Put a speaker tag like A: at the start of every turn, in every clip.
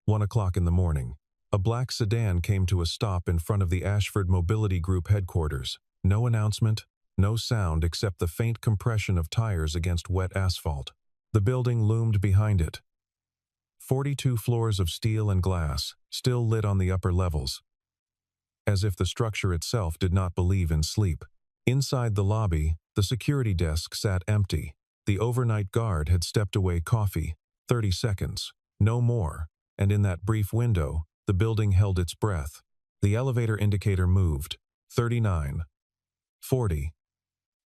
A: 1 o'clock in the morning. A black sedan came to a stop in front of the Ashford Mobility Group headquarters. No announcement, no sound except the faint compression of tires against wet asphalt. The building loomed behind it. 42 floors of steel and glass, still lit on the upper levels, as if the structure itself did not believe in sleep. Inside the lobby, the security desk sat empty. The overnight guard had stepped away. Coffee. 30 seconds. No more. And in that brief window, the building held its breath. The elevator indicator moved. 39. 40.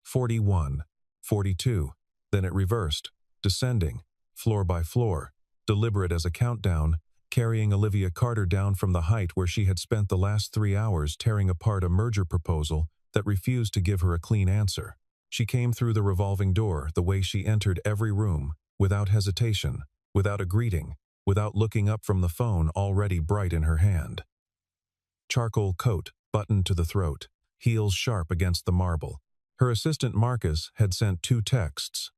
A: 41. 42. Then it reversed, descending, floor by floor, deliberate as a countdown, carrying Olivia Carter down from the height where she had spent the last 3 hours tearing apart a merger proposal that refused to give her a clean answer. She came through the revolving door the way she entered every room, without hesitation, without a greeting, without looking up from the phone already bright in her hand. Charcoal coat, buttoned to the throat, heels sharp against the marble. Her assistant Marcus had sent 2 texts.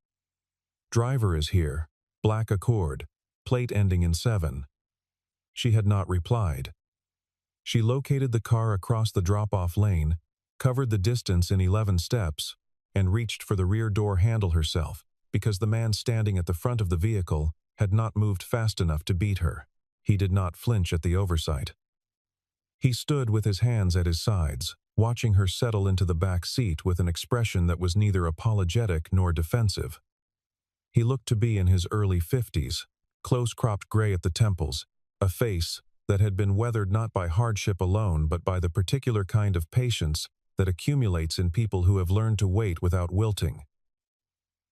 A: Driver is here, black Accord, plate ending in 7. She had not replied. She located the car across the drop-off lane, covered the distance in 11 steps, and reached for the rear door handle herself, because the man standing at the front of the vehicle had not moved fast enough to beat her. He did not flinch at the oversight. He stood with his hands at his sides, watching her settle into the back seat with an expression that was neither apologetic nor defensive. He looked to be in his early 50s, close-cropped gray at the temples, a face that had been weathered not by hardship alone but by the particular kind of patience that accumulates in people who have learned to wait without wilting.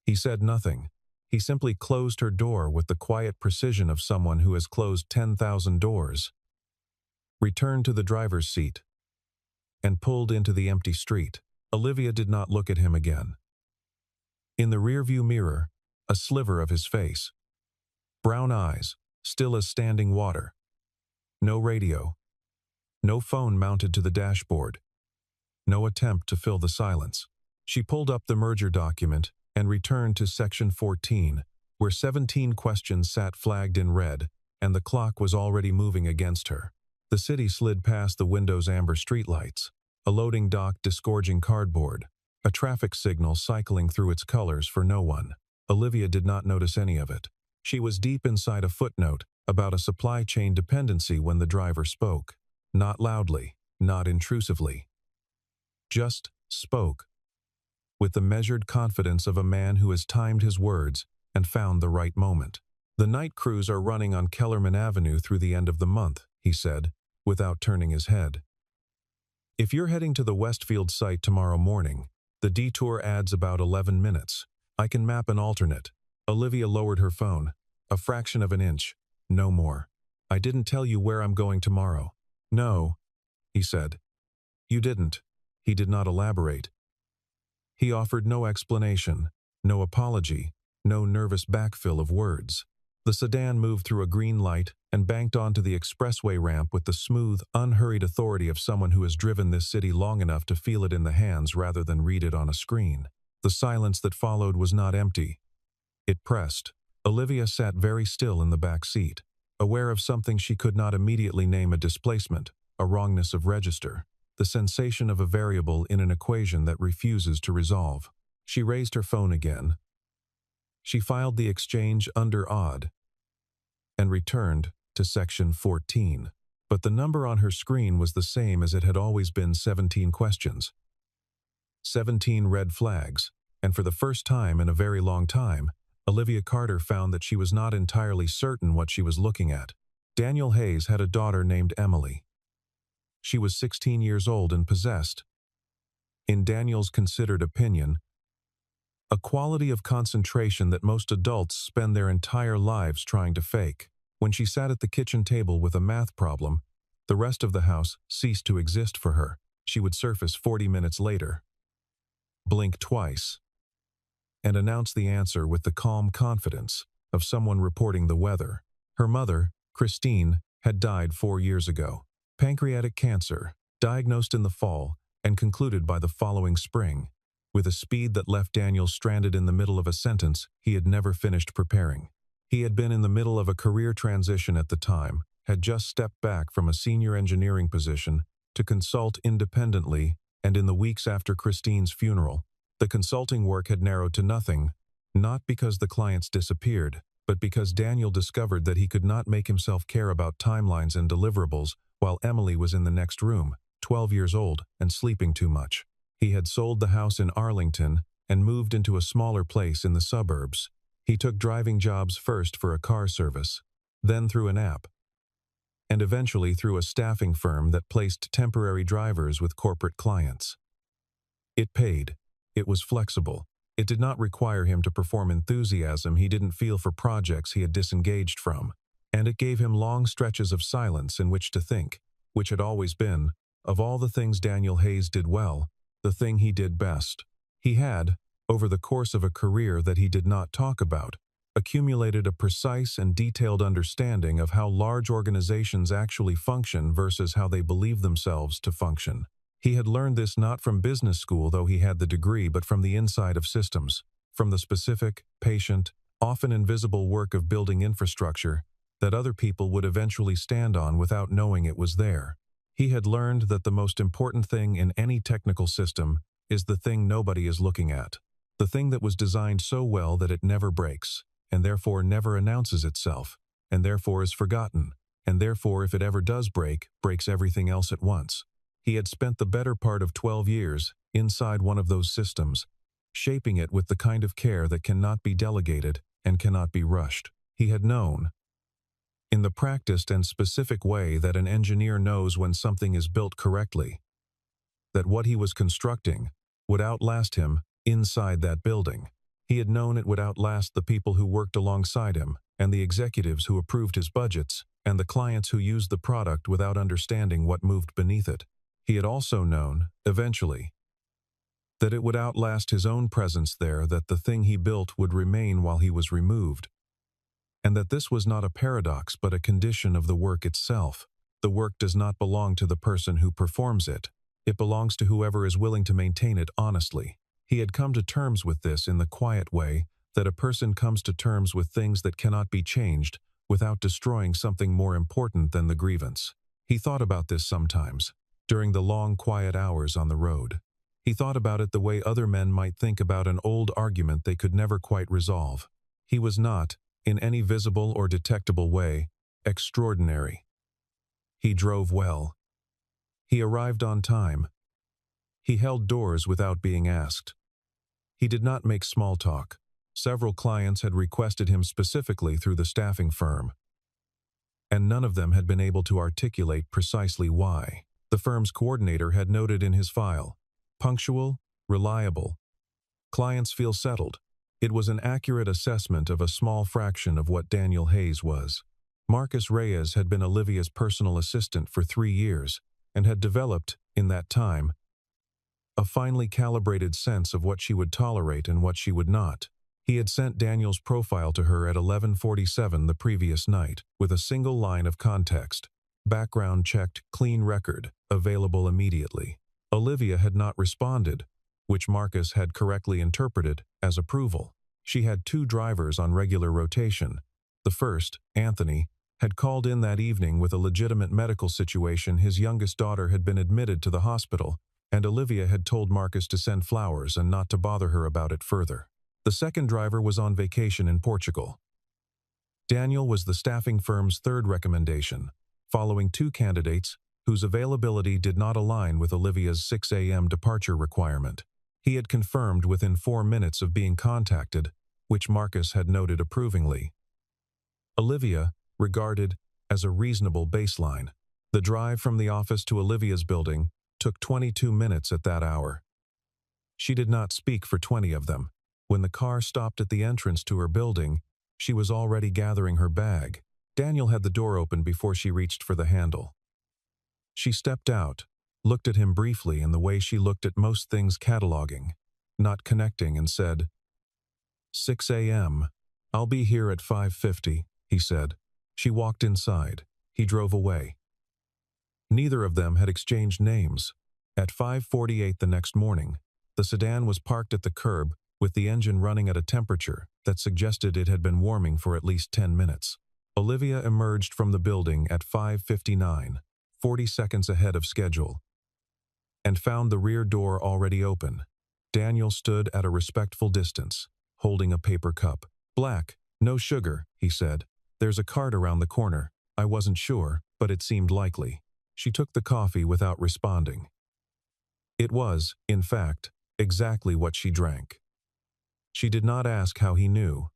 A: He said nothing. He simply closed her door with the quiet precision of someone who has closed 10,000 doors, returned to the driver's seat, and pulled into the empty street. Olivia did not look at him again. In the rearview mirror, a sliver of his face. Brown eyes, still as standing water. No radio. No phone mounted to the dashboard. No attempt to fill the silence. She pulled up the merger document and returned to section 14, where 17 questions sat flagged in red, and the clock was already moving against her. The city slid past the window's amber streetlights, a loading dock disgorging cardboard, a traffic signal cycling through its colors for no one. Olivia did not notice any of it. She was deep inside a footnote about a supply chain dependency when the driver spoke. Not loudly, not intrusively. Just spoke, with the measured confidence of a man who has timed his words and found the right moment. The night crews are running on Kellerman Avenue through the end of the month, he said, without turning his head. If you're heading to the Westfield site tomorrow morning, the detour adds about 11 minutes. I can map an alternate. Olivia lowered her phone. A fraction of an inch. No more. I didn't tell you where I'm going tomorrow. No, he said. You didn't. He did not elaborate. He offered no explanation, no apology, no nervous backfill of words. The sedan moved through a green light and banked onto the expressway ramp with the smooth, unhurried authority of someone who has driven this city long enough to feel it in the hands rather than read it on a screen. The silence that followed was not empty. It pressed. Olivia sat very still in the back seat, aware of something she could not immediately name: a displacement, a wrongness of register, the sensation of a variable in an equation that refuses to resolve. She raised her phone again. She filed the exchange under odd and returned to section 14. But the number on her screen was the same as it had always been: 17 questions. 17 red flags, and for the first time in a very long time, Olivia Carter found that she was not entirely certain what she was looking at. Daniel Hayes had a daughter named Emily. She was 16 years old and possessed, in Daniel's considered opinion, a quality of concentration that most adults spend their entire lives trying to fake. When she sat at the kitchen table with a math problem, the rest of the house ceased to exist for her. She would surface 40 minutes later, blink twice, and announce the answer with the calm confidence of someone reporting the weather. Her mother, Christine, had died 4 years ago. Pancreatic cancer, diagnosed in the fall and concluded by the following spring, with a speed that left Daniel stranded in the middle of a sentence he had never finished preparing. He had been in the middle of a career transition at the time, had just stepped back from a senior engineering position to consult independently, and in the weeks after Christine's funeral, the consulting work had narrowed to nothing, not because the clients disappeared, but because Daniel discovered that he could not make himself care about timelines and deliverables while Emily was in the next room, 12 years old, and sleeping too much. He had sold the house in Arlington and moved into a smaller place in the suburbs. He took driving jobs first for a car service, then through an app, and eventually through a staffing firm that placed temporary drivers with corporate clients. It paid. It was flexible. It did not require him to perform enthusiasm he didn't feel for projects he had disengaged from, and it gave him long stretches of silence in which to think, which had always been, of all the things Daniel Hayes did well, the thing he did best. He had, over the course of a career that he did not talk about, accumulated a precise and detailed understanding of how large organizations actually function versus how they believe themselves to function. He had learned this not from business school, though he had the degree, but from the inside of systems, from the specific, patient, often invisible work of building infrastructure that other people would eventually stand on without knowing it was there. He had learned that the most important thing in any technical system is the thing nobody is looking at, the thing that was designed so well that it never breaks, and therefore never announces itself, and therefore is forgotten, and therefore if it ever does break, breaks everything else at once. He had spent the better part of 12 years inside one of those systems, shaping it with the kind of care that cannot be delegated and cannot be rushed. He had known, in the practiced and specific way that an engineer knows when something is built correctly, that what he was constructing would outlast him inside that building. He had known it would outlast the people who worked alongside him, and the executives who approved his budgets, and the clients who used the product without understanding what moved beneath it. He had also known, eventually, that it would outlast his own presence there, that the thing he built would remain while he was removed, and that this was not a paradox but a condition of the work itself. The work does not belong to the person who performs it. It belongs to whoever is willing to maintain it honestly. He had come to terms with this in the quiet way that a person comes to terms with things that cannot be changed without destroying something more important than the grievance. He thought about this sometimes, during the long quiet hours on the road. He thought about it the way other men might think about an old argument they could never quite resolve. He was not, in any visible or detectable way, extraordinary. He drove well. He arrived on time. He held doors without being asked. He did not make small talk. Several clients had requested him specifically through the staffing firm, and none of them had been able to articulate precisely why. The firm's coordinator had noted in his file, punctual, reliable. Clients feel settled. It was an accurate assessment of a small fraction of what Daniel Hayes was. Marcus Reyes had been Olivia's personal assistant for 3 years and had developed, in that time, a finely calibrated sense of what she would tolerate and what she would not. He had sent Daniel's profile to her at 11:47 the previous night, with a single line of context. Background checked, clean record, available immediately. Olivia had not responded, which Marcus had correctly interpreted as approval. She had 2 drivers on regular rotation. The first, Anthony, had called in that evening with a legitimate medical situation. His youngest daughter had been admitted to the hospital, and Olivia had told Marcus to send flowers and not to bother her about it further. The second driver was on vacation in Portugal. Daniel was the staffing firm's 3rd recommendation, following 2 candidates whose availability did not align with Olivia's 6 a.m. departure requirement. He had confirmed within 4 minutes of being contacted, which Marcus had noted approvingly. Olivia regarded as a reasonable baseline. The drive from the office to Olivia's building took 22 minutes at that hour. She did not speak for 20 of them. When the car stopped at the entrance to her building, she was already gathering her bag. Daniel had the door open before she reached for the handle. She stepped out, looked at him briefly in the way she looked at most things, cataloging, not connecting, and said, 6 a.m. I'll be here at 5:50, he said. She walked inside. He drove away. Neither of them had exchanged names. At 5:48 the next morning, the sedan was parked at the curb with the engine running at a temperature that suggested it had been warming for at least 10 minutes. Olivia emerged from the building at 5:59, 40 seconds ahead of schedule, and found the rear door already open. Daniel stood at a respectful distance, holding a paper cup. "Black, no sugar," he said. "There's a cart around the corner. I wasn't sure, but it seemed likely." She took the coffee without responding. It was, in fact, exactly what she drank. She did not ask how he knew.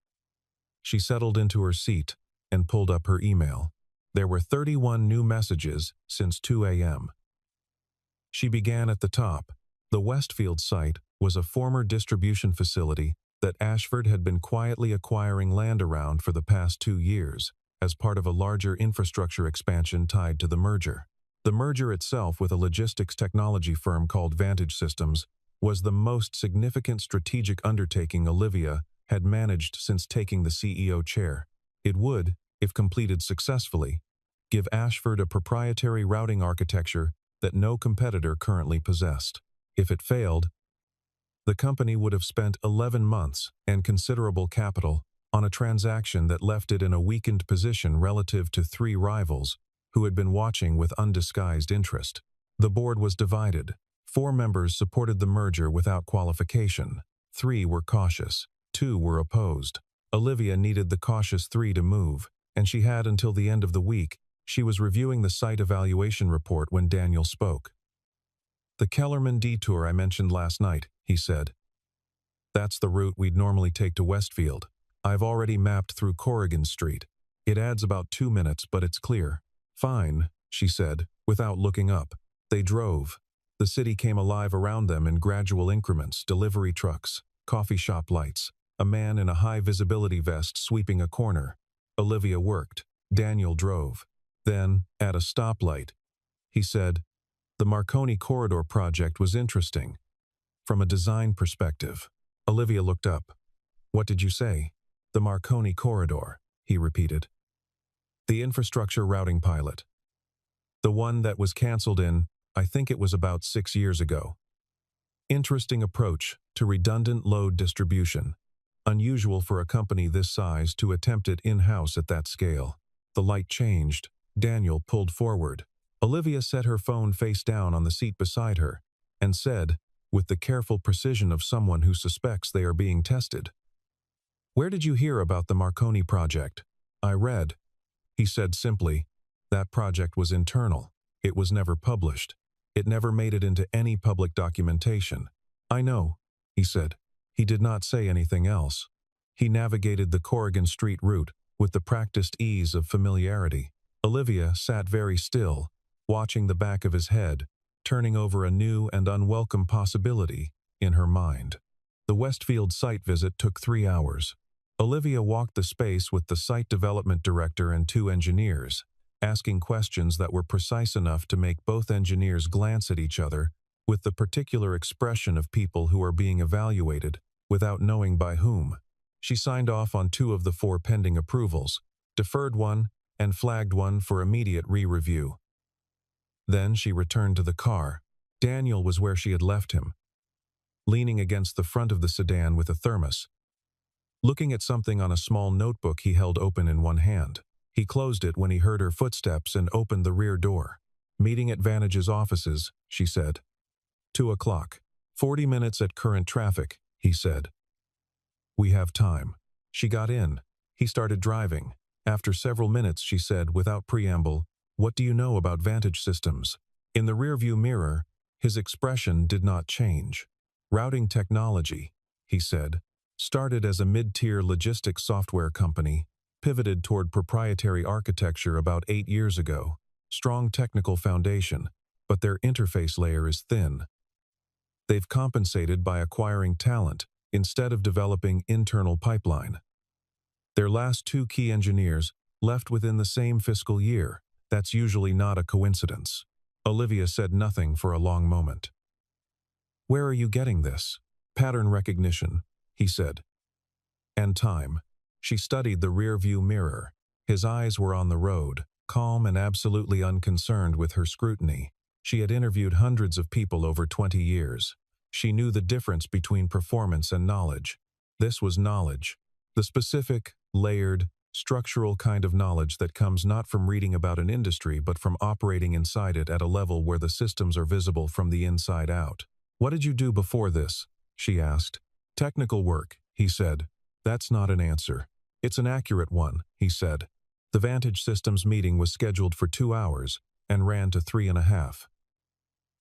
A: She settled into her seat and pulled up her email. There were 31 new messages since 2 a.m. She began at the top. The Westfield site was a former distribution facility that Ashford had been quietly acquiring land around for the past 2 years, as part of a larger infrastructure expansion tied to the merger. The merger itself with a logistics technology firm called Vantage Systems was the most significant strategic undertaking Olivia had managed since taking the CEO chair. It would, if completed successfully, give Ashford a proprietary routing architecture that no competitor currently possessed. If it failed, the company would have spent 11 months and considerable capital on a transaction that left it in a weakened position relative to 3 rivals who had been watching with undisguised interest. The board was divided. 4 members supported the merger without qualification. 3 were cautious. 2 were opposed. Olivia needed the cautious 3 to move, and she had until the end of the week. She was reviewing the site evaluation report when Daniel spoke. "The Kellerman detour I mentioned last night," he said. "That's the route we'd normally take to Westfield. I've already mapped through Corrigan Street. It adds about 2 minutes, but it's clear." "Fine," she said, without looking up. They drove. The city came alive around them in gradual increments: delivery trucks, coffee shop lights, a man in a high-visibility vest sweeping a corner. Olivia worked. Daniel drove. Then, at a stoplight, he said, "The Marconi Corridor project was interesting. From a design perspective." Olivia looked up. "What did you say?" "The Marconi Corridor," he repeated. "The infrastructure routing pilot. The one that was canceled I think it was about 6 years ago. Interesting approach to redundant load distribution. Unusual for a company this size to attempt it in-house at that scale." The light changed. Daniel pulled forward. Olivia set her phone face down on the seat beside her and said, with the careful precision of someone who suspects they are being tested, "Where did you hear about the Marconi project?" "I read," he said simply. "That project was internal. It was never published. It never made it into any public documentation." "I know," he said. He did not say anything else. He navigated the Corrigan Street route with the practiced ease of familiarity. Olivia sat very still, watching the back of his head, turning over a new and unwelcome possibility in her mind. The Westfield site visit took 3 hours. Olivia walked the space with the site development director and 2 engineers, asking questions that were precise enough to make both engineers glance at each other with the particular expression of people who are being evaluated without knowing by whom. She signed off on 2 of the 4 pending approvals, deferred one, and flagged one for immediate re-review. Then she returned to the car. Daniel was where she had left him, leaning against the front of the sedan with a thermos, looking at something on a small notebook he held open in one hand. He closed it when he heard her footsteps and opened the rear door. "Meeting at Vantage's offices," she said. 2 o'clock. 40 minutes at current traffic, he said. "We have time." She got in. He started driving. After several minutes, she said, without preamble, "What do you know about Vantage Systems?" In the rearview mirror, his expression did not change. "Routing technology," he said, "started as a mid-tier logistics software company, pivoted toward proprietary architecture about 8 years ago. Strong technical foundation, but their interface layer is thin. They've compensated by acquiring talent instead of developing internal pipeline. Their last 2 key engineers left within the same fiscal year. That's usually not a coincidence." Olivia said nothing for a long moment. "Where are you getting this?" "Pattern recognition," he said. "And time." She studied the rear-view mirror. His eyes were on the road, calm and absolutely unconcerned with her scrutiny. She had interviewed hundreds of people over 20 years. She knew the difference between performance and knowledge. This was knowledge. The specific, layered, structural kind of knowledge that comes not from reading about an industry but from operating inside it at a level where the systems are visible from the inside out. "What did you do before this?" she asked. "Technical work," he said. "That's not an answer. It's an accurate one," he said. The Vantage Systems meeting was scheduled for 2 hours and ran to 3.5.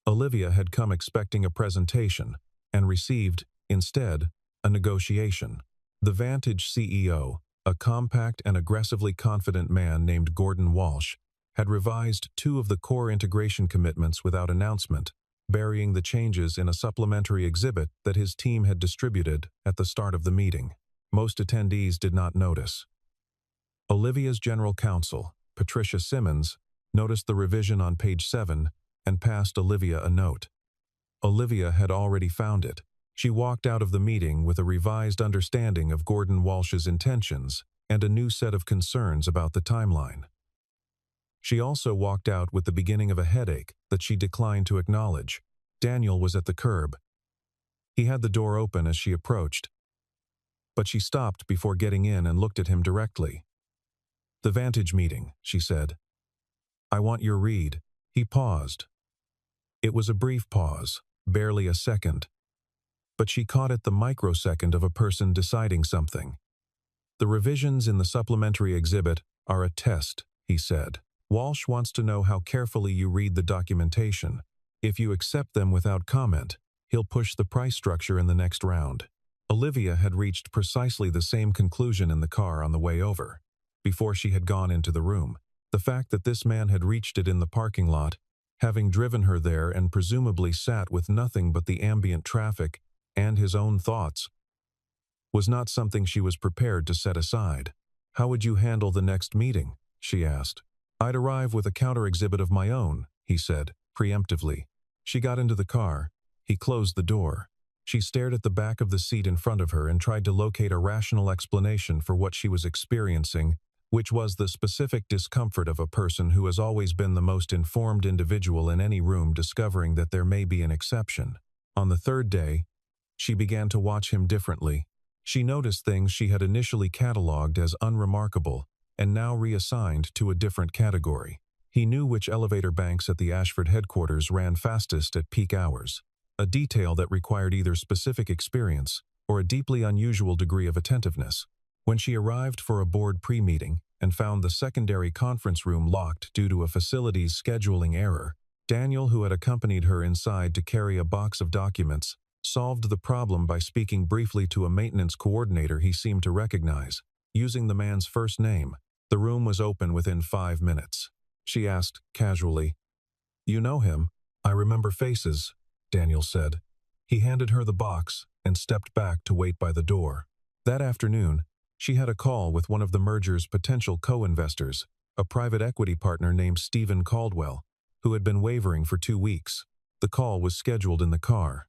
A: Olivia had come expecting a presentation and received, instead, a negotiation. The Vantage CEO, a compact and aggressively confident man named Gordon Walsh, had revised 2 of the core integration commitments without announcement, burying the changes in a supplementary exhibit that his team had distributed at the start of the meeting. Most attendees did not notice. Olivia's general counsel, Patricia Simmons, noticed the revision on page 7 and passed Olivia a note. Olivia had already found it. She walked out of the meeting with a revised understanding of Gordon Walsh's intentions and a new set of concerns about the timeline. She also walked out with the beginning of a headache that she declined to acknowledge. Daniel was at the curb. He had the door open as she approached, but she stopped before getting in and looked at him directly. "The Vantage meeting," she said. "I want your read." He paused. It was a brief pause, barely a second, but she caught it the microsecond of a person deciding something. "The revisions in the supplementary exhibit are a test," he said. "Walsh wants to know how carefully you read the documentation. If you accept them without comment, he'll push the price structure in the next round." Olivia had reached precisely the same conclusion in the car on the way over, before she had gone into the room. The fact that this man had reached it in the parking lot, having driven her there and presumably sat with nothing but the ambient traffic and his own thoughts, was not something she was prepared to set aside. "How would you handle the next meeting?" she asked. "I'd arrive with a counter-exhibit of my own," he said, preemptively. She got into the car. He closed the door. She stared at the back of the seat in front of her and tried to locate a rational explanation for what she was experiencing, which was the specific discomfort of a person who has always been the most informed individual in any room discovering that there may be an exception. On the 3rd day, she began to watch him differently. She noticed things she had initially catalogued as unremarkable and now reassigned to a different category. He knew which elevator banks at the Ashford headquarters ran fastest at peak hours, a detail that required either specific experience or a deeply unusual degree of attentiveness. When she arrived for a board pre-meeting and found the secondary conference room locked due to a facilities scheduling error, Daniel, who had accompanied her inside to carry a box of documents, solved the problem by speaking briefly to a maintenance coordinator he seemed to recognize. Using the man's first name, the room was open within 5 minutes. She asked casually, "You know him?" "I remember faces," Daniel said. He handed her the box and stepped back to wait by the door. That afternoon, she had a call with one of the merger's potential co-investors, a private equity partner named Stephen Caldwell, who had been wavering for 2 weeks. The call was scheduled in the car,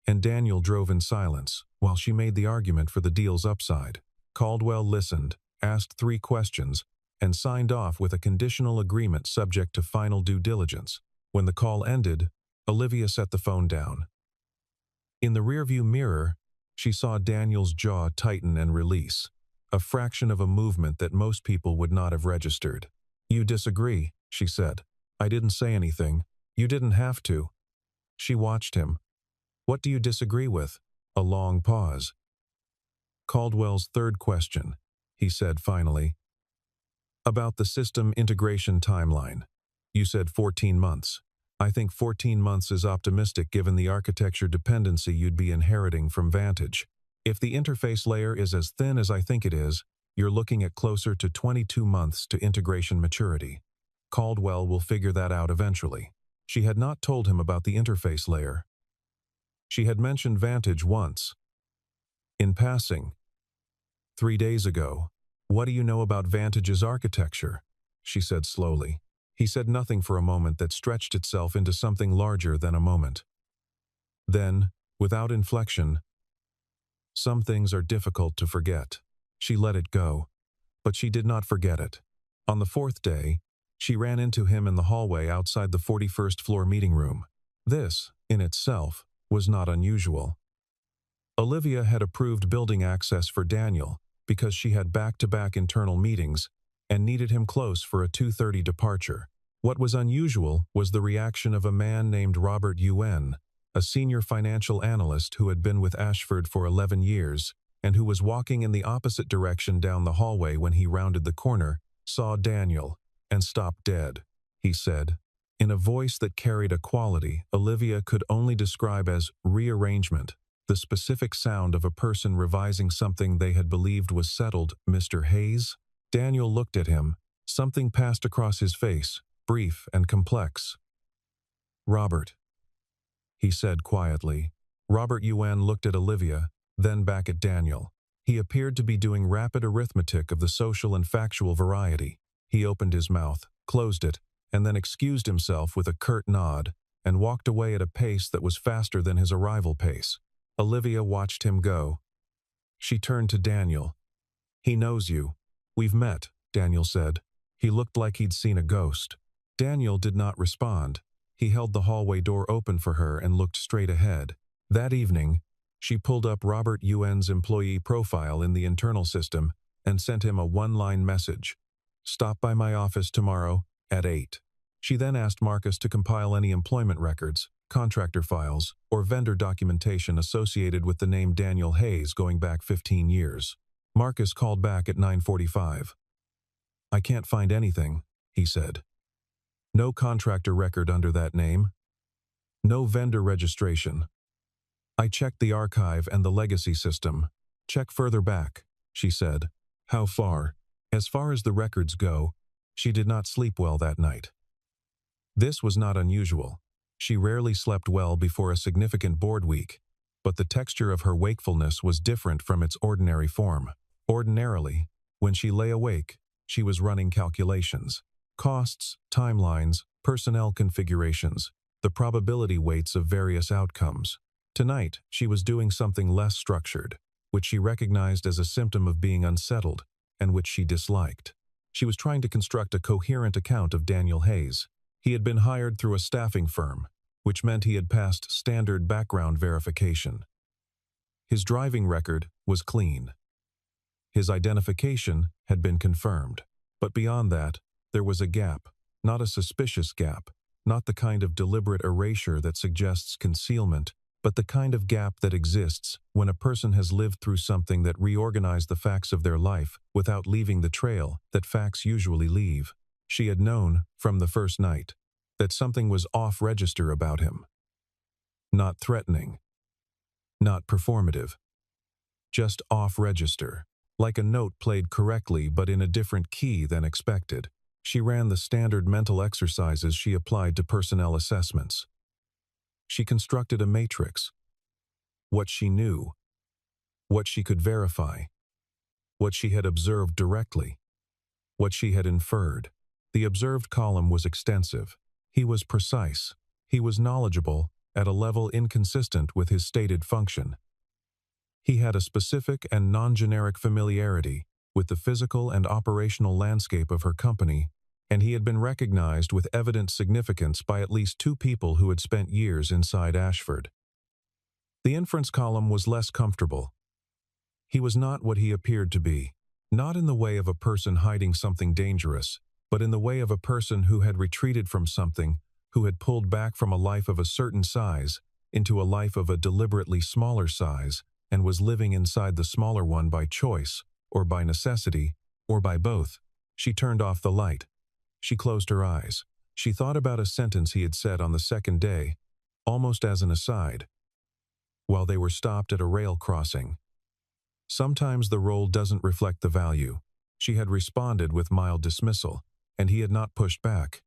A: and Daniel drove in silence while she made the argument for the deal's upside. Caldwell listened, asked 3 questions, and signed off with a conditional agreement subject to final due diligence. When the call ended, Olivia set the phone down. In the rearview mirror, she saw Daniel's jaw tighten and release, a fraction of a movement that most people would not have registered. "You disagree," she said. "I didn't say anything. You didn't have to." She watched him. "What do you disagree with?" A long pause. "Caldwell's 3rd question," he said finally. "About the system integration timeline. You said 14 months. I think 14 months is optimistic given the architecture dependency you'd be inheriting from Vantage. If the interface layer is as thin as I think it is, you're looking at closer to 22 months to integration maturity. Caldwell will figure that out eventually." She had not told him about the interface layer. She had mentioned Vantage once, in passing, 3 days ago. "What do you know about Vantage's architecture?" she said slowly. He said nothing for a moment that stretched itself into something larger than a moment. Then, without inflection, "Some things are difficult to forget." She let it go, but she did not forget it. On the 4th day, she ran into him in the hallway outside the 41st floor meeting room. This, in itself, was not unusual. Olivia had approved building access for Daniel, because she had back-to-back internal meetings and needed him close for a 2:30 departure. What was unusual was the reaction of a man named Robert Yuen, a senior financial analyst who had been with Ashford for 11 years and who was walking in the opposite direction down the hallway when he rounded the corner, saw Daniel, and stopped dead. He said, in a voice that carried a quality Olivia could only describe as rearrangement, the specific sound of a person revising something they had believed was settled. "Mr. Hayes?" Daniel looked at him. Something passed across his face, brief and complex. "Robert," he said quietly. Robert Yuen looked at Olivia, then back at Daniel. He appeared to be doing rapid arithmetic of the social and factual variety. He opened his mouth, closed it, and then excused himself with a curt nod, and walked away at a pace that was faster than his arrival pace. Olivia watched him go. She turned to Daniel. "He knows you. We've met," Daniel said. He looked like he'd seen a ghost. Daniel did not respond. He held the hallway door open for her and looked straight ahead. That evening, she pulled up Robert Yuen's employee profile in the internal system and sent him a one-line message. "Stop by my office tomorrow at 8. She then asked Marcus to compile any employment records, contractor files, or vendor documentation associated with the name Daniel Hayes going back 15 years. Marcus called back at 9:45. "I can't find anything," he said. "No contractor record under that name. No vendor registration. I checked the archive and the legacy system. Check further back," she said. "How far?" As far as the records go, she did not sleep well that night. This was not unusual. She rarely slept well before a significant board week, but the texture of her wakefulness was different from its ordinary form. Ordinarily, when she lay awake, she was running calculations. Costs, timelines, personnel configurations, the probability weights of various outcomes. Tonight, she was doing something less structured, which she recognized as a symptom of being unsettled, and which she disliked. She was trying to construct a coherent account of Daniel Hayes. He had been hired through a staffing firm, which meant he had passed standard background verification. His driving record was clean. His identification had been confirmed. But beyond that, there was a gap, not a suspicious gap, not the kind of deliberate erasure that suggests concealment, but the kind of gap that exists when a person has lived through something that reorganized the facts of their life without leaving the trail that facts usually leave. She had known, from the first night, that something was off-register about him. Not threatening. Not performative. Just off-register. Like a note played correctly but in a different key than expected. She ran the standard mental exercises she applied to personnel assessments. She constructed a matrix. What she knew. What she could verify. What she had observed directly. What she had inferred. The observed column was extensive. He was precise. He was knowledgeable at a level inconsistent with his stated function. He had a specific and non-generic familiarity with the physical and operational landscape of her company, and he had been recognized with evident significance by at least 2 people who had spent years inside Ashford. The inference column was less comfortable. He was not what he appeared to be, not in the way of a person hiding something dangerous, but in the way of a person who had retreated from something, who had pulled back from a life of a certain size into a life of a deliberately smaller size, and was living inside the smaller one by choice, or by necessity, or by both. She turned off the light. She closed her eyes. She thought about a sentence he had said on the second day, almost as an aside, while they were stopped at a rail crossing. "Sometimes the role doesn't reflect the value." She had responded with mild dismissal, and he had not pushed back.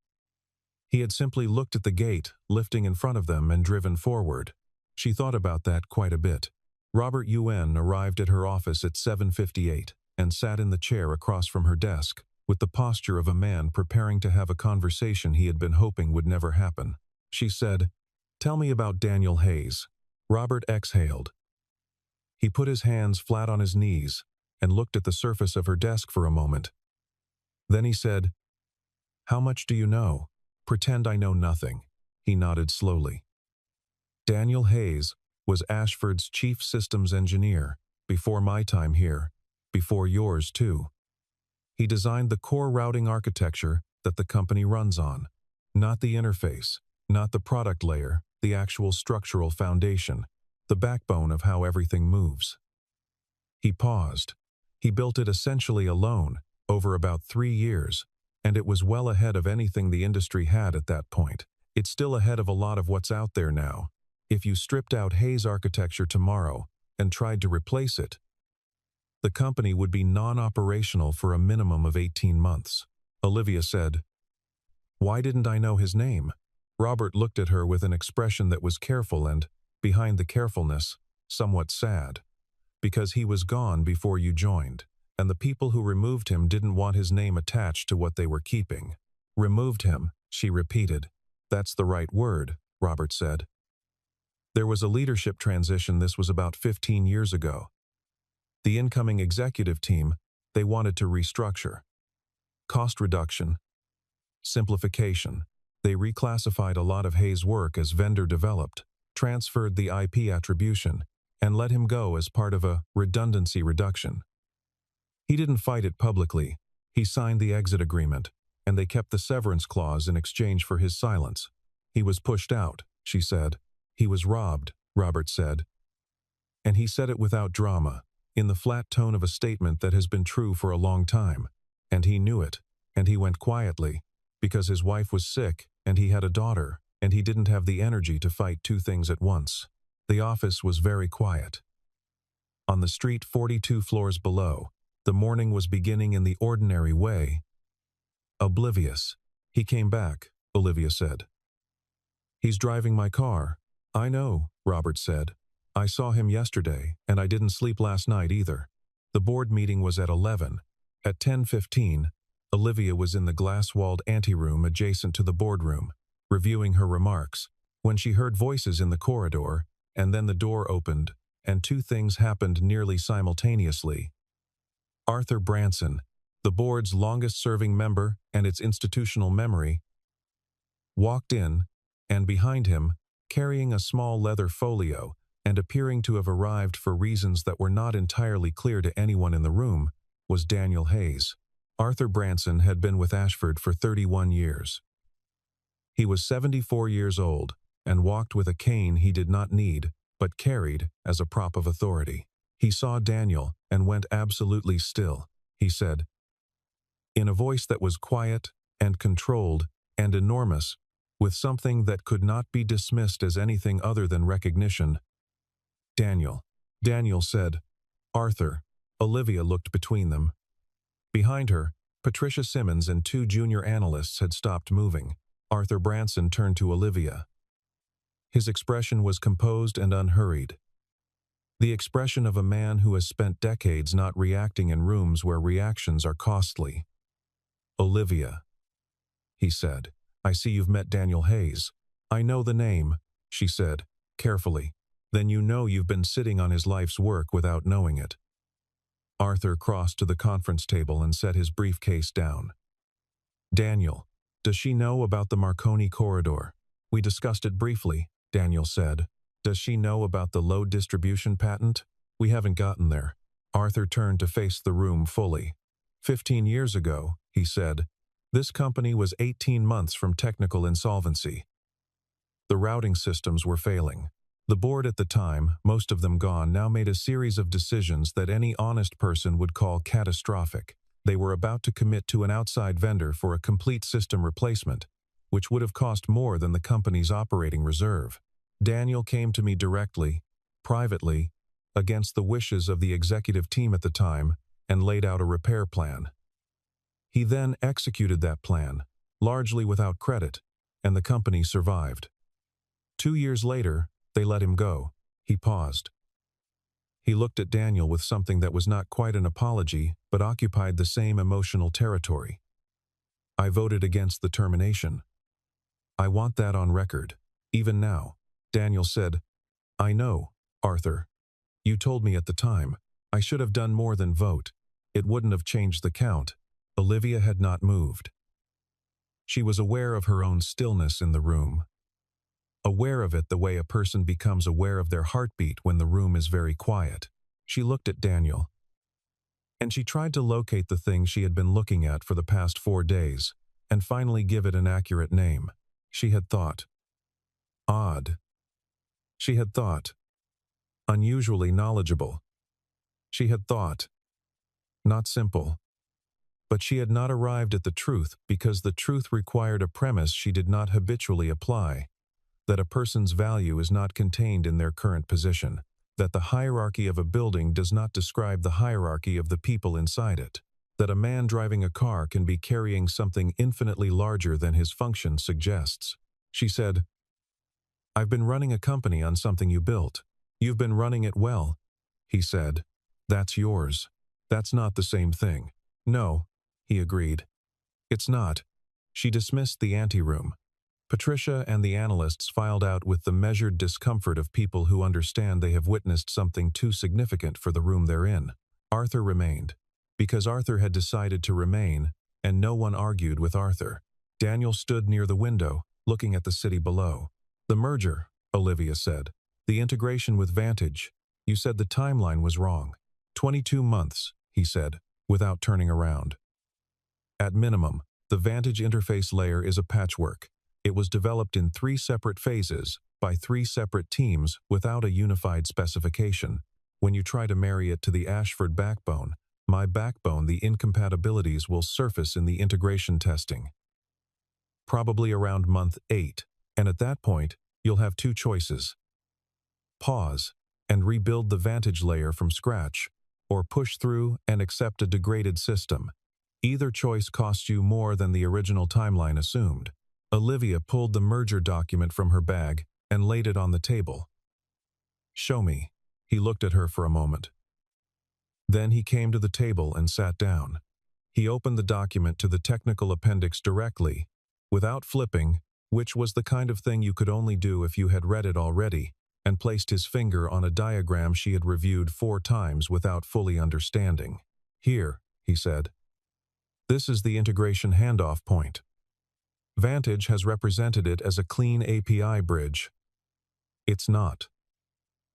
A: He had simply looked at the gate, lifting in front of them and driven forward. She thought about that quite a bit. Robert Yuen arrived at her office at 7:58 and sat in the chair across from her desk, with the posture of a man preparing to have a conversation he had been hoping would never happen. She said, "Tell me about Daniel Hayes." Robert exhaled. He put his hands flat on his knees and looked at the surface of her desk for a moment. Then he said, "How much do you know?" "Pretend I know nothing." He nodded slowly. "Daniel Hayes was Ashford's chief systems engineer before my time here, before yours too. He designed the core routing architecture that the company runs on. Not the interface, not the product layer, the actual structural foundation, the backbone of how everything moves. He paused. He built it essentially alone, over about 3 years, and it was well ahead of anything the industry had at that point. It's still ahead of a lot of what's out there now. If you stripped out Hayes architecture tomorrow and tried to replace it, the company would be non-operational for a minimum of 18 months. Olivia said, "Why didn't I know his name?" Robert looked at her with an expression that was careful and, behind the carefulness, somewhat sad. "Because he was gone before you joined, and the people who removed him didn't want his name attached to what they were keeping." "Removed him," she repeated. "That's the right word," Robert said. "There was a leadership transition. This was about 15 years ago. The incoming executive team, they wanted to restructure. Cost reduction, simplification. They reclassified a lot of Hayes' work as vendor developed, transferred the IP attribution, and let him go as part of a redundancy reduction. He didn't fight it publicly. He signed the exit agreement, and they kept the severance clause in exchange for his silence. He was pushed out," she said. "He was robbed," Robert said. And he said it without drama, in the flat tone of a statement that has been true for a long time. And he knew it, and he went quietly, because his wife was sick, and he had a daughter, and he didn't have the energy to fight two things at once. The office was very quiet. On the street 42 floors below, the morning was beginning in the ordinary way. Oblivious. "He came back," Olivia said. "He's driving my car." "I know," Robert said. "I saw him yesterday, and I didn't sleep last night either." The board meeting was at 11. At 10:15, Olivia was in the glass-walled anteroom adjacent to the boardroom, reviewing her remarks, when she heard voices in the corridor, and then the door opened, and two things happened nearly simultaneously. Arthur Branson, the board's longest-serving member and its institutional memory, walked in, and behind him, carrying a small leather folio and appearing to have arrived for reasons that were not entirely clear to anyone in the room, was Daniel Hayes. Arthur Branson had been with Ashford for 31 years. He was 74 years old and walked with a cane he did not need, but carried as a prop of authority. He saw Daniel and went absolutely still. He said, in a voice that was quiet and controlled and enormous, with something that could not be dismissed as anything other than recognition, "Daniel." Daniel said, "Arthur." Olivia looked between them. Behind her, Patricia Simmons and two junior analysts had stopped moving. Arthur Branson turned to Olivia. His expression was composed and unhurried. The expression of a man who has spent decades not reacting in rooms where reactions are costly. "Olivia," he said, "I see you've met Daniel Hayes." "I know the name," she said, carefully. "Then you know you've been sitting on his life's work without knowing it." Arthur crossed to the conference table and set his briefcase down. "Daniel, does she know about the Marconi corridor?" "We discussed it briefly," Daniel said. "Does she know about the load distribution patent?" "We haven't gotten there." Arthur turned to face the room fully. 15 years ago, he said, this company was 18 months from technical insolvency. The routing systems were failing. The board at the time, most of them gone, now made a series of decisions that any honest person would call catastrophic. They were about to commit to an outside vendor for a complete system replacement, which would have cost more than the company's operating reserve. Daniel came to me directly, privately, against the wishes of the executive team at the time, and laid out a repair plan. He then executed that plan, largely without credit, and the company survived. 2 years later, they let him go. He paused. He looked at Daniel with something that was not quite an apology, but occupied the same emotional territory. "I voted against the termination. I want that on record, even now." Daniel said, "I know, Arthur. You told me at the time. I should have done more than vote. It wouldn't have changed the count." Olivia had not moved. She was aware of her own stillness in the room. Aware of it the way a person becomes aware of their heartbeat when the room is very quiet. She looked at Daniel. And she tried to locate the thing she had been looking at for the past 4 days, and finally give it an accurate name. She had thought, odd. She had thought, unusually knowledgeable. She had thought, not simple. But she had not arrived at the truth because the truth required a premise she did not habitually apply, that a person's value is not contained in their current position, that the hierarchy of a building does not describe the hierarchy of the people inside it, that a man driving a car can be carrying something infinitely larger than his function suggests. She said, "I've been running a company on something you built. You've been running it well." He said, "That's yours. That's not the same thing." "No," he agreed. "It's not." She dismissed the anteroom. Patricia and the analysts filed out with the measured discomfort of people who understand they have witnessed something too significant for the room they're in. Arthur remained, because Arthur had decided to remain, and no one argued with Arthur. Daniel stood near the window, looking at the city below. "The merger," Olivia said. "The integration with Vantage. You said the timeline was wrong." 22 months, he said, without turning around. "At minimum, the Vantage interface layer is a patchwork. It was developed in 3 separate phases, by 3 separate teams without a unified specification. When you try to marry it to the Ashford backbone, my backbone, the incompatibilities will surface in the integration testing. Probably around month 8, and at that point, you'll have 2 choices. Pause and rebuild the Vantage layer from scratch, or push through and accept a degraded system. Either choice costs you more than the original timeline assumed." Olivia pulled the merger document from her bag and laid it on the table. "Show me." He looked at her for a moment. Then he came to the table and sat down. He opened the document to the technical appendix directly, without flipping, which was the kind of thing you could only do if you had read it already, and placed his finger on a diagram she had reviewed 4 times without fully understanding. "Here," he said. "This is the integration handoff point. Vantage has represented it as a clean API bridge. It's not.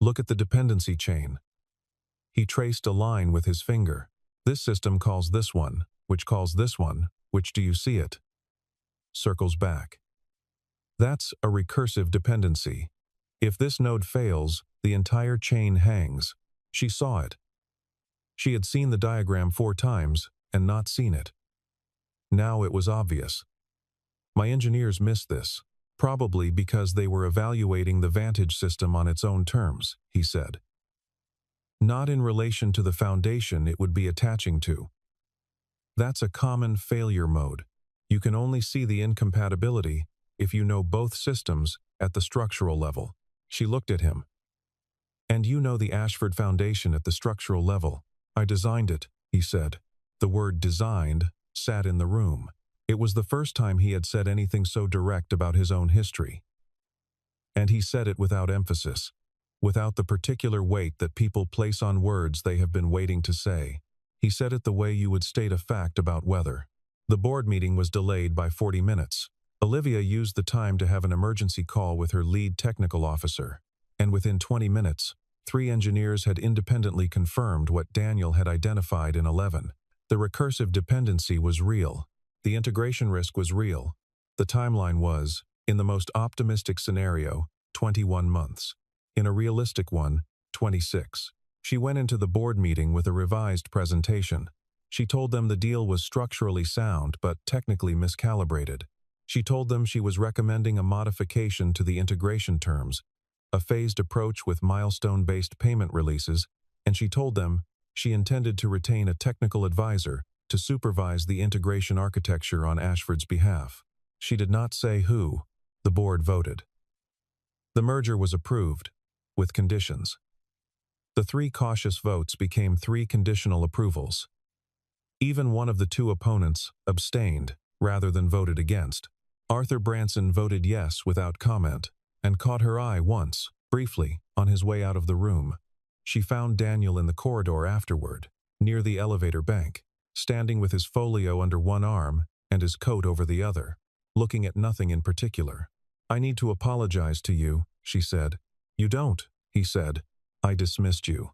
A: Look at the dependency chain." He traced a line with his finger. "This system calls this one, which calls this one, which do you see it? Circles back. That's a recursive dependency. If this node fails, the entire chain hangs." She saw it. She had seen the diagram 4 times and not seen it. Now it was obvious. "My engineers missed this, probably because they were evaluating the Vantage system on its own terms," he said. "Not in relation to the foundation it would be attaching to. That's a common failure mode. You can only see the incompatibility if you know both systems at the structural level." She looked at him. "And you know the Ashford Foundation at the structural level. I designed it," he said. The word "designed" sat in the room. It was the first time he had said anything so direct about his own history. And he said it without emphasis, without the particular weight that people place on words they have been waiting to say. He said it the way you would state a fact about weather. The board meeting was delayed by 40 minutes. Olivia used the time to have an emergency call with her lead technical officer, and within 20 minutes, 3 engineers had independently confirmed what Daniel had identified in 11. The recursive dependency was real. The integration risk was real. The timeline was, in the most optimistic scenario, 21 months. In a realistic one, 26. She went into the board meeting with a revised presentation. She told them the deal was structurally sound but technically miscalibrated. She told them she was recommending a modification to the integration terms, a phased approach with milestone-based payment releases, and she told them she intended to retain a technical advisor to supervise the integration architecture on Ashford's behalf. She did not say who. The board voted. The merger was approved, with conditions. The 3 cautious votes became 3 conditional approvals. Even one of the 2 opponents abstained, rather than voted against. Arthur Branson voted yes without comment, and caught her eye once, briefly, on his way out of the room. She found Daniel in the corridor afterward, near the elevator bank, standing with his folio under one arm and his coat over the other, looking at nothing in particular. "I need to apologize to you," she said. "You don't," he said. "I dismissed you.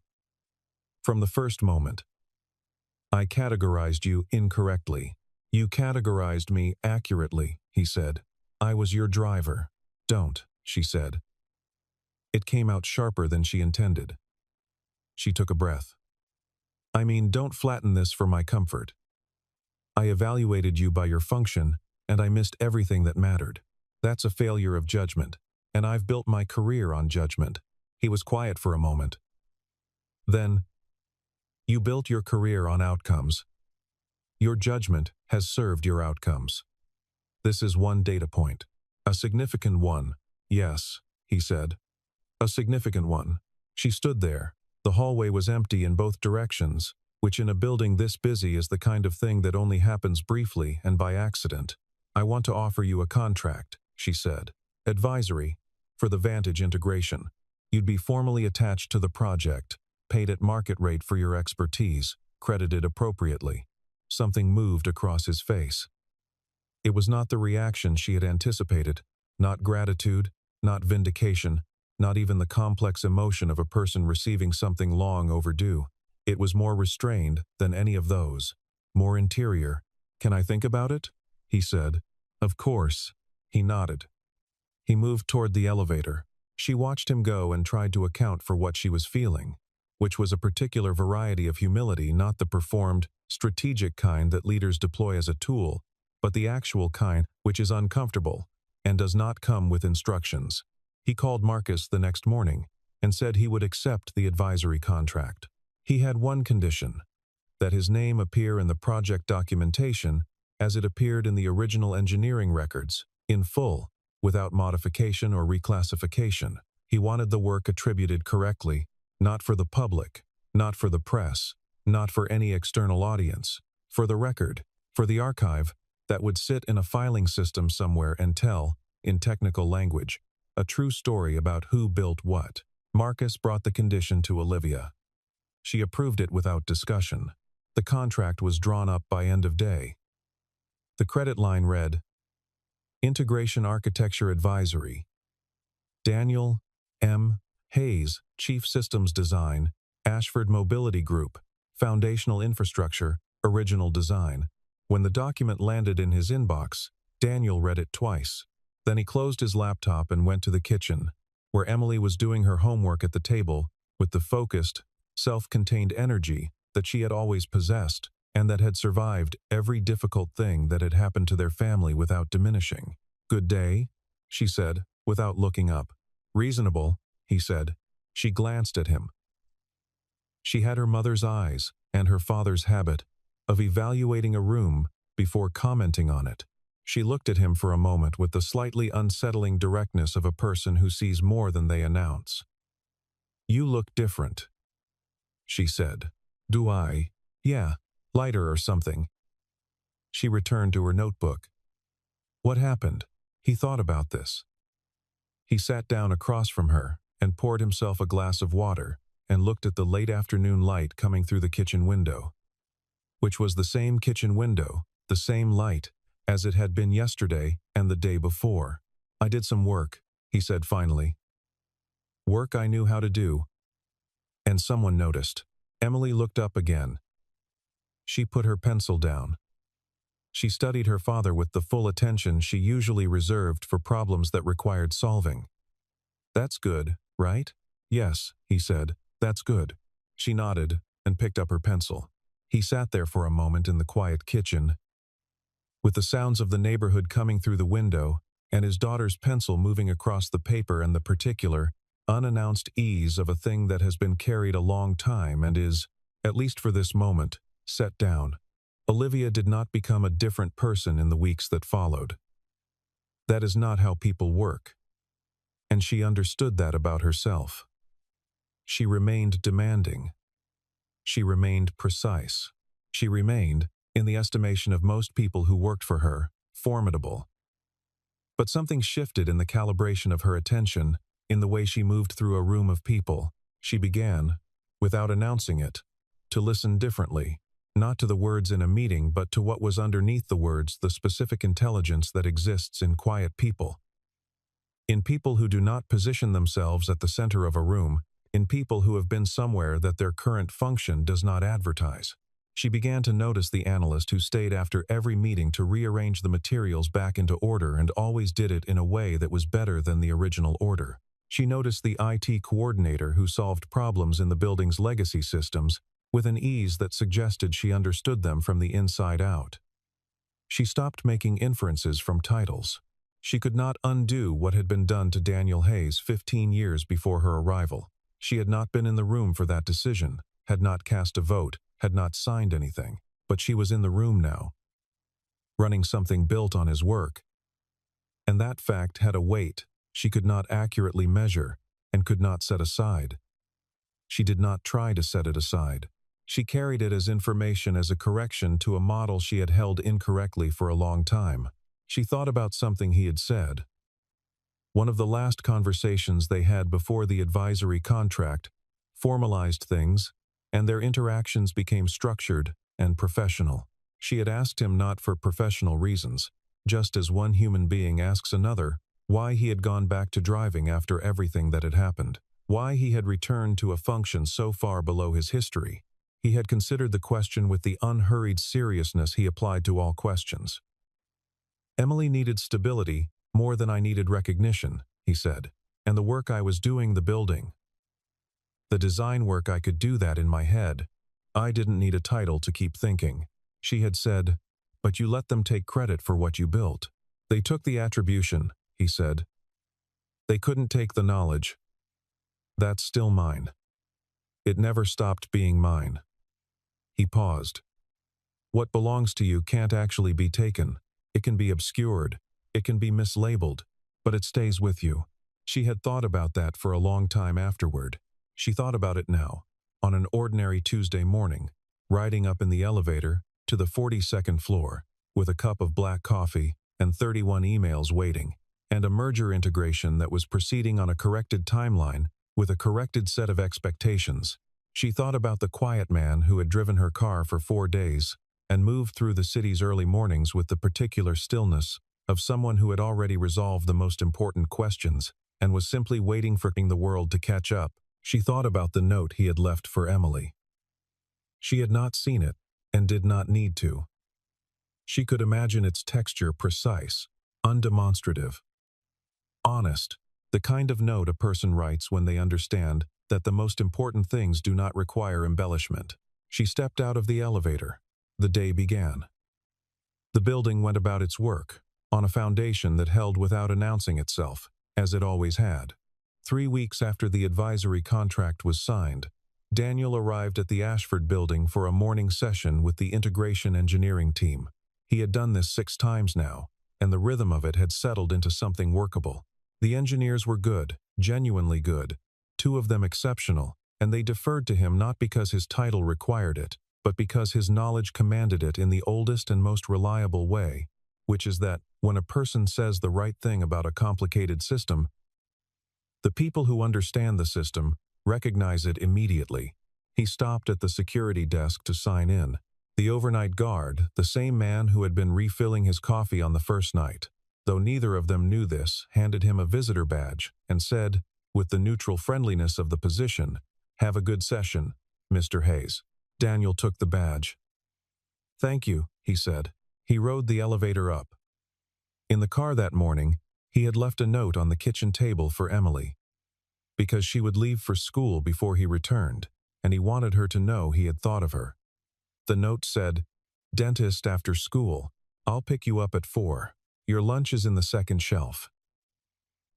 A: From the first moment." I categorized you incorrectly. You categorized me accurately, he said. I was your driver. Don't, she said. It came out sharper than she intended. She took a breath. I mean, don't flatten this for my comfort. I evaluated you by your function, and I missed everything that mattered. That's a failure of judgment, and I've built my career on judgment. He was quiet for a moment. Then, you built your career on outcomes. Your judgment has served your outcomes. This is one data point. A significant one. Yes, he said. A significant one. She stood there. The hallway was empty in both directions, which in a building this busy is the kind of thing that only happens briefly and by accident. I want to offer you a contract, she said. Advisory, for the Vantage integration. You'd be formally attached to the project, paid at market rate for your expertise, credited appropriately. Something moved across his face. It was not the reaction she had anticipated, not gratitude, not vindication, not even the complex emotion of a person receiving something long overdue. It was more restrained than any of those, more interior. Can I think about it? He said. Of course. He nodded. He moved toward the elevator. She watched him go and tried to account for what she was feeling, which was a particular variety of humility, not the performed, strategic kind that leaders deploy as a tool, but the actual kind which is uncomfortable and does not come with instructions. He called Marcus the next morning and said he would accept the advisory contract. He had one condition, that his name appear in the project documentation as it appeared in the original engineering records, in full, without modification or reclassification. He wanted the work attributed correctly, not for the public, not for the press, not for any external audience, for the record, for the archive that would sit in a filing system somewhere and tell, in technical language, a true story about who built what. Marcus brought the condition to Olivia. She approved it without discussion. The contract was drawn up by end of day. The credit line read, Integration Architecture Advisory. Daniel M. Hayes, Chief Systems Design, Ashford Mobility Group, Foundational Infrastructure, Original Design. When the document landed in his inbox, Daniel read it twice. Then he closed his laptop and went to the kitchen, where Emily was doing her homework at the table with the focused, self-contained energy that she had always possessed and that had survived every difficult thing that had happened to their family without diminishing. Good day, she said, without looking up. Reasonable, he said. She glanced at him. She had her mother's eyes and her father's habit of evaluating a room before commenting on it. She looked at him for a moment with the slightly unsettling directness of a person who sees more than they announce. You look different, she said. Do I? Yeah, lighter or something. She returned to her notebook. What happened? He thought about this. He sat down across from her and poured himself a glass of water and looked at the late afternoon light coming through the kitchen window, which was the same kitchen window, the same light, as it had been yesterday and the day before. I did some work, he said finally. Work I knew how to do. And someone noticed. Emily looked up again. She put her pencil down. She studied her father with the full attention she usually reserved for problems that required solving. That's good, right? Yes, he said. That's good. She nodded and picked up her pencil. He sat there for a moment in the quiet kitchen, with the sounds of the neighborhood coming through the window and his daughter's pencil moving across the paper and the particular, unannounced ease of a thing that has been carried a long time and is, at least for this moment, set down. Olivia did not become a different person in the weeks that followed. That is not how people work. And she understood that about herself. She remained demanding. She remained precise. She remained, in the estimation of most people who worked for her, formidable. But something shifted in the calibration of her attention, in the way she moved through a room of people. She began, without announcing it, to listen differently, not to the words in a meeting but to what was underneath the words, the specific intelligence that exists in quiet people. In people who do not position themselves at the center of a room, in people who have been somewhere that their current function does not advertise. She began to notice the analyst who stayed after every meeting to rearrange the materials back into order and always did it in a way that was better than the original order. She noticed the IT coordinator who solved problems in the building's legacy systems with an ease that suggested she understood them from the inside out. She stopped making inferences from titles. She could not undo what had been done to Daniel Hayes 15 years before her arrival. She had not been in the room for that decision, had not cast a vote, had not signed anything, but she was in the room now, running something built on his work. And that fact had a weight she could not accurately measure and could not set aside. She did not try to set it aside. She carried it as information, as a correction to a model she had held incorrectly for a long time. She thought about something he had said. One of the last conversations they had before the advisory contract formalized things, and their interactions became structured and professional. She had asked him not for professional reasons, just as one human being asks another why he had gone back to driving after everything that had happened, why he had returned to a function so far below his history. He had considered the question with the unhurried seriousness he applied to all questions. Emily needed stability more than I needed recognition, he said, and the work I was doing, the building, the design work, I could do that in my head. I didn't need a title to keep thinking. She had said, but you let them take credit for what you built. They took the attribution, he said. They couldn't take the knowledge. That's still mine. It never stopped being mine. He paused. What belongs to you can't actually be taken. It can be obscured. It can be mislabeled, but it stays with you. She had thought about that for a long time afterward. She thought about it now, on an ordinary Tuesday morning, riding up in the elevator to the 42nd floor, with a cup of black coffee and 31 emails waiting, and a merger integration that was proceeding on a corrected timeline with a corrected set of expectations. She thought about the quiet man who had driven her car for 4 days and moved through the city's early mornings with the particular stillness of someone who had already resolved the most important questions and was simply waiting for the world to catch up. She thought about the note he had left for Emily. She had not seen it and did not need to. She could imagine its texture, precise, undemonstrative, honest, the kind of note a person writes when they understand that the most important things do not require embellishment. She stepped out of the elevator. The day began. The building went about its work, on a foundation that held without announcing itself, as it always had. 3 weeks after the advisory contract was signed, Daniel arrived at the Ashford building for a morning session with the integration engineering team. He had done this 6 times now, and the rhythm of it had settled into something workable. The engineers were good, genuinely good, 2 of them exceptional, and they deferred to him not because his title required it, but because his knowledge commanded it in the oldest and most reliable way, which is that when a person says the right thing about a complicated system, the people who understand the system recognize it immediately. He stopped at the security desk to sign in. The overnight guard, the same man who had been refilling his coffee on the first night, though neither of them knew this, handed him a visitor badge and said, with the neutral friendliness of the position, "Have a good session, Mr. Hayes." Daniel took the badge. "Thank you," he said. He rode the elevator up. In the car that morning, he had left a note on the kitchen table for Emily, because she would leave for school before he returned, and he wanted her to know he had thought of her. The note said, "Dentist after school. I'll pick you up at 4. Your lunch is in the second shelf.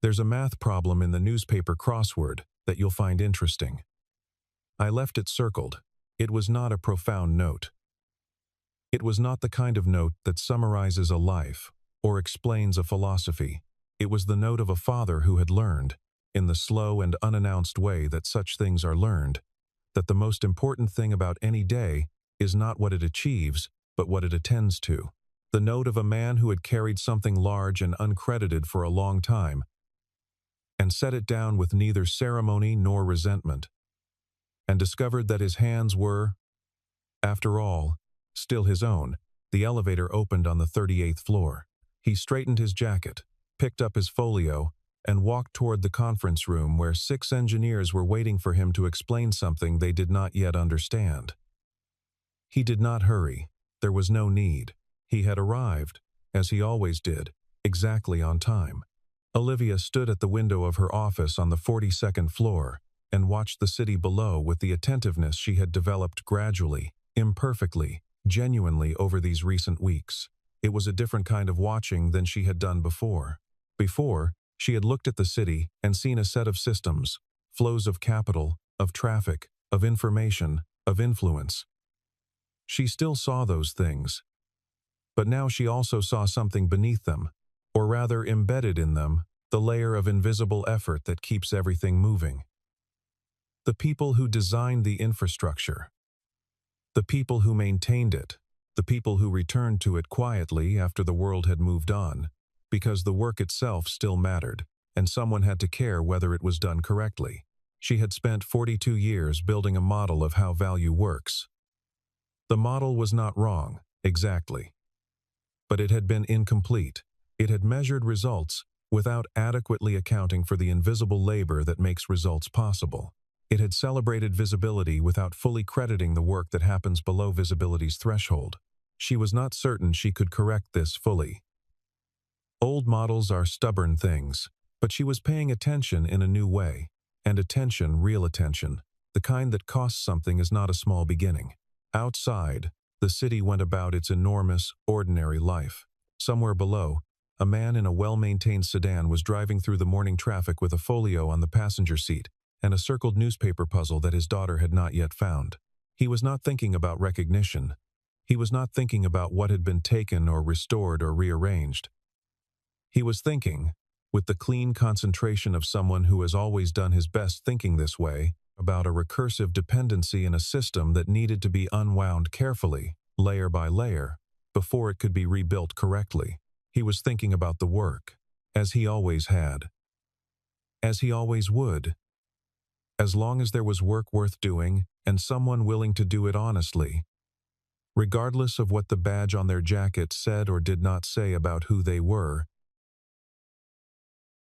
A: There's a math problem in the newspaper crossword that you'll find interesting." I left it circled. It was not a profound note. It was not the kind of note that summarizes a life or explains a philosophy. It was the note of a father who had learned, in the slow and unannounced way that such things are learned, that the most important thing about any day is not what it achieves, but what it attends to. The note of a man who had carried something large and uncredited for a long time, and set it down with neither ceremony nor resentment, and discovered that his hands were, after all, still his own. The elevator opened on the 38th floor. He straightened his jacket, picked up his folio, and walked toward the conference room where 6 engineers were waiting for him to explain something they did not yet understand. He did not hurry. There was no need. He had arrived, as he always did, exactly on time. Olivia stood at the window of her office on the 42nd floor and watched the city below with the attentiveness she had developed gradually, imperfectly, genuinely over these recent weeks. It was a different kind of watching than she had done before. Before, she had looked at the city and seen a set of systems, flows of capital, of traffic, of information, of influence. She still saw those things. But now she also saw something beneath them, or rather embedded in them, the layer of invisible effort that keeps everything moving. The people who designed the infrastructure. The people who maintained it. The people who returned to it quietly after the world had moved on, because the work itself still mattered, and someone had to care whether it was done correctly. She had spent 42 years building a model of how value works. The model was not wrong, exactly. But it had been incomplete. It had measured results without adequately accounting for the invisible labor that makes results possible. It had celebrated visibility without fully crediting the work that happens below visibility's threshold. She was not certain she could correct this fully. Old models are stubborn things, but she was paying attention in a new way. And attention, real attention, the kind that costs something, is not a small beginning. Outside, the city went about its enormous, ordinary life. Somewhere below, a man in a well-maintained sedan was driving through the morning traffic with a folio on the passenger seat and a circled newspaper puzzle that his daughter had not yet found. He was not thinking about recognition. He was not thinking about what had been taken or restored or rearranged. He was thinking, with the clean concentration of someone who has always done his best thinking this way, about a recursive dependency in a system that needed to be unwound carefully, layer by layer, before it could be rebuilt correctly. He was thinking about the work, as he always had. As he always would. As long as there was work worth doing and someone willing to do it honestly. Regardless of what the badge on their jacket said or did not say about who they were,